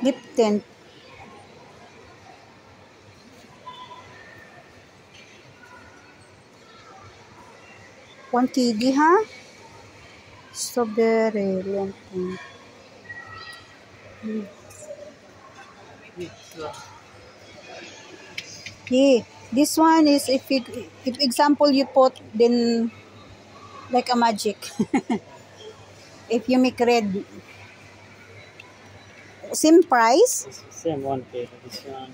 Lip tint. One KD, ha? Strawberry lip tint. Yeah, this one is if example you put then like a magic. If you make red, same price. Same 1K. This one.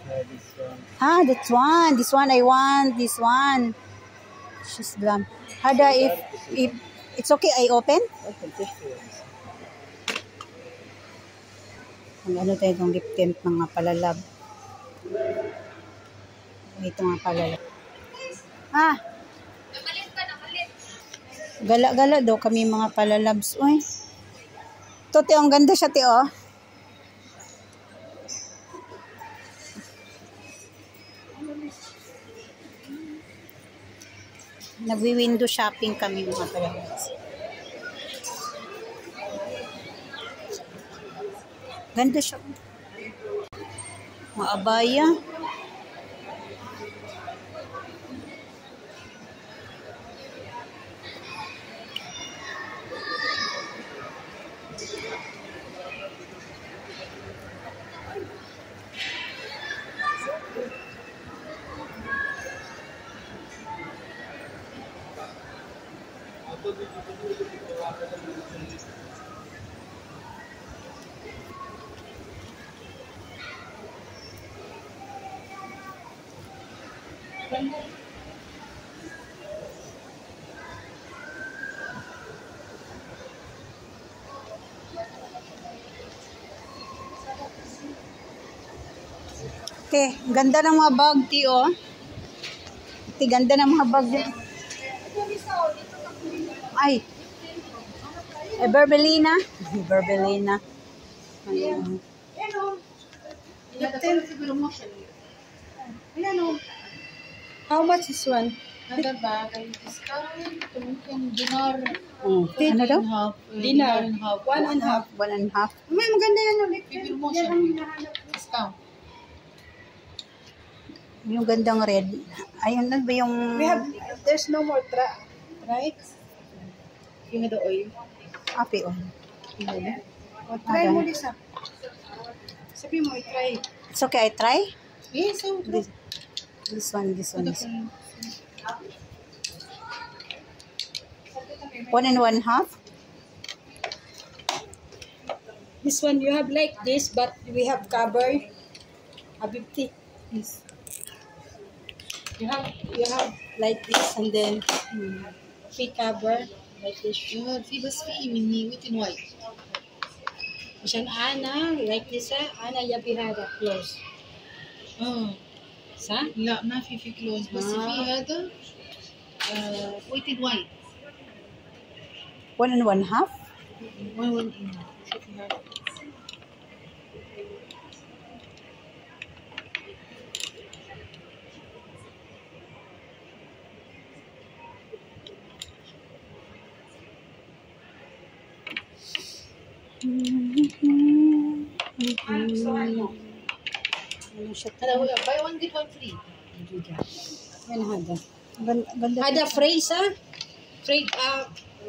This one. Ah, that's one. This one I want. This one. She's blonde. Hada, if it's okay, I open. Okay, take it. Ano tayo itong lip tint mga palalab. Ito nga palalab. Ah! Gala-gala daw kami mga palalabs. Uy. Ito, Teo, ang ganda siya, Teo. Nagwi-window shopping kami mga palalabs. Ganda siya. Mga abaya. Okay, ganda ng mga bag, Tio. Ganda ng mga bag. Ay. Berbelina. Berbelina. Ayun. How much is one? Ada bagay discount, mungkin dinar. Ano daw? Dinar. 1.5. 1.5. May maganda yan ulit. Promotion. Discount. Yung gandang red. Ayun na ba yung... There's no more right? Yung the oil. Api oil. Try mo Lisa. Sabi mo, try. It's okay, I try? Yes, This one. 1.5. 1.5? This one you have like this, but we have cover. Habibti. Yes. You have like this and then free cover like this. You have fibers fee mini with in white. Mishan ana like this ana yabihada close. Sa? لا ما في close بس في هذا white and white. 1.5? 1.5. شوفي هذا. Ano siya? Buy one get one free. Yan, hada. Ganda. Ada free sa? Free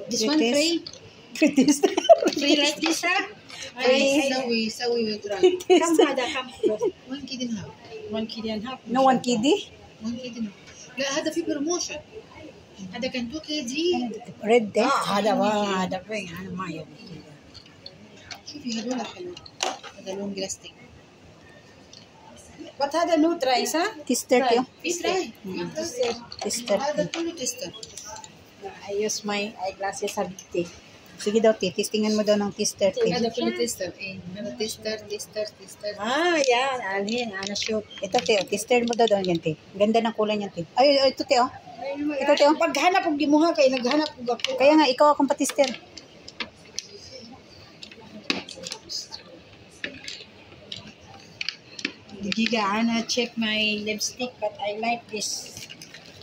this one free? Free like this ha? Sawi will try. Come hada come. 1 kid and half. 1 kid and half. No, 1 kiddy? 1 kid and half. لا هذا في بروموشن. هذا كان 2 kg. Red day? هذا free. أنا ما يبي. شوفي هذول حلو. هذا لون جلاستيك. But هذا no try ها؟ Tester Teo. Try. Tester. هذا كله تستر. I use my eyeglasses sa bigti. Sige daw, Ti. Testingan mo daw ng tester, Ti. هذا كله تستر. هذا تستر. Yan. Alin. Shoot. Ito, Ti. Tester mo daw yan, Ti. Ganda ng kulay niyan, Ti. Ay, ito, Ti. Ito, Ti. Paghanap og gimuha kay naghanap og ako. Kaya nga, ikaw akong patister. Giga, Ana, check my lipstick, but I like this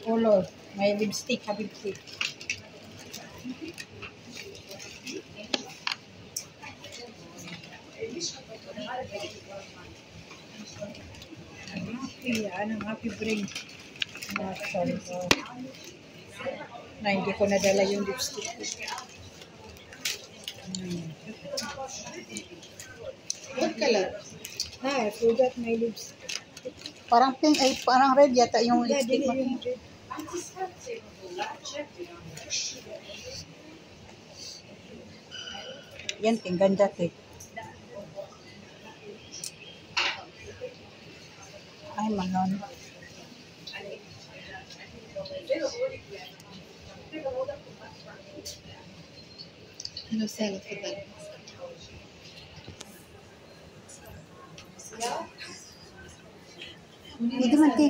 color. My lipstick, Habibti. Iya, anong happy brain. Sorry po. Na hindi ko nadala yung lipstick ko. What color? I forgot my lipstick. Parang pink, ay parang red yata yung lipstick mo. Yung red. Yan, pink, ganda te. Ay, manon. Ano sell for that? Hindi man te.